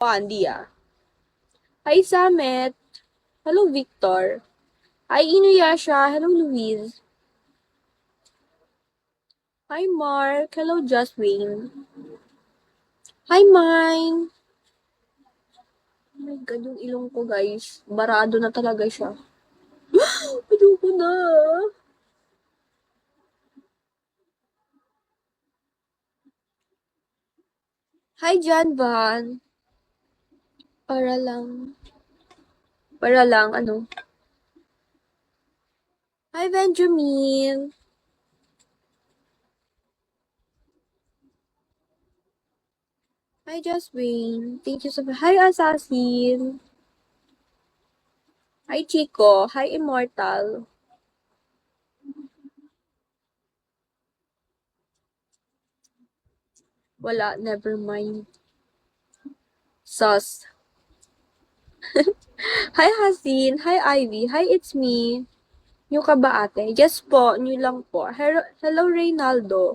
Andy ah. Hi, Samet. Hello, Victor. Hi, Inuyasha. Hello, Louise. Hi, Mark. Hello, Jaswin. Hi, Mine. Oh my God, yung ilong ko, guys. Barado na talaga siya. Ayoko na. Hi, John Van. Para lang. Para lang, ano. Hi, Benjamin. Hi, Jaswin. Thank you so much. Hi, Assassin. Hi, Chico. Hi, Immortal. Wala, never mind. Sus. Hi, Hasin. Hi, Ivy. Hi, it's me. New ka ba, ate? Yes po, new lang po. Hello, hello, Reynaldo.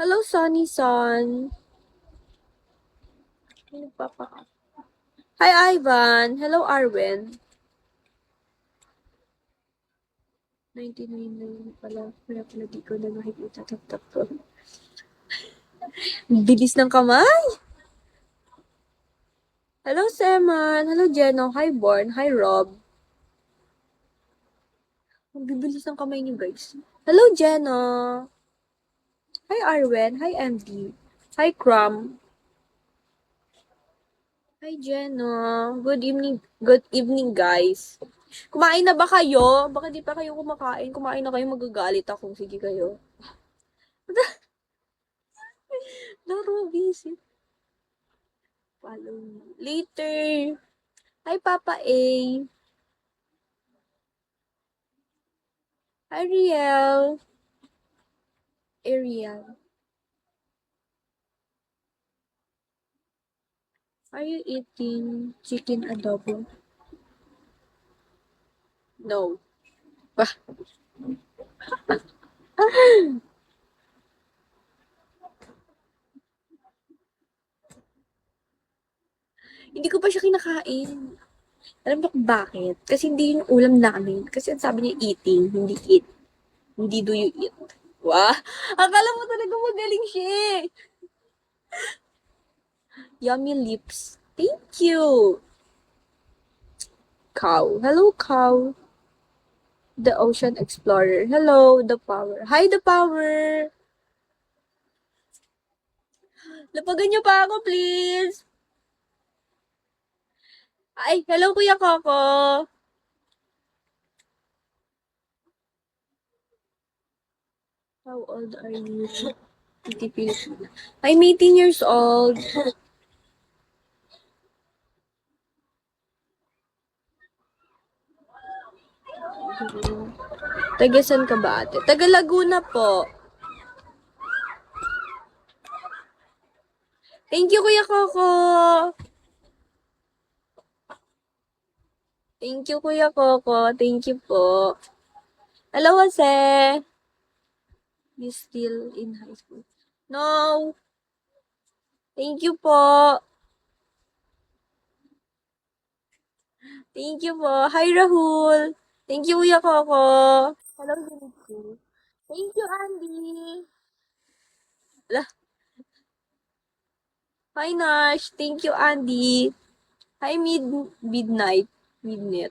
Hello, Sunny Son. Ano pa pa? Hi, Ivan. Hello, Arwen. 99 na yun pala. Kaya pala di ko na nakikita. Tap ko. Bilis ng kamay. Hello, Seman. Hello, Jeno. Hi, Born. Hi, Rob. Ang bibilis ng kamay niyo, guys. Hello, Jeno. Hi, Arwen. Hi, MD. Hi, Crum. Hi, Jenna. Good evening. Good evening, guys. Kumain na ba kayo? Baka di pa kayo kumakain. Kumain na kayo, magagalit ako. Sige kayo. Laro, busy. Follow me. Later. Hi, Papa A. Hi, Riel. Ariel. Are you eating chicken adobo? No. Bah. Hindi ko pa siya kinakain. Alam mo kung bakit? Kasi hindi yung ulam namin. Kasi ang sabi niya eating, hindi eat. Hindi do you eat. Wah! Akala mo talaga magaling siya eh. Yummy lips. Thank you. Cow. Hello, cow. The Ocean Explorer. Hello, the power. Hi, the power. Lapagan niyo pa ako, please. Ay, hello, Kuya Coco. How old are you? Titi Pilipina. I'm 18 years old. Taga saan ka ba, ate? Taga Laguna po. Thank you, Kuya Coco. Thank you, Kuya Coco. Thank you po. Hello, Jose. You still in high school? No. Thank you po. Thank you po. Hi, Rahul. Thank you, Kuya Coco. Hello, Jericho. Thank you, Andy. Lah, hi, Nash. Thank you, Andy. Hi, Midnight. Midnight.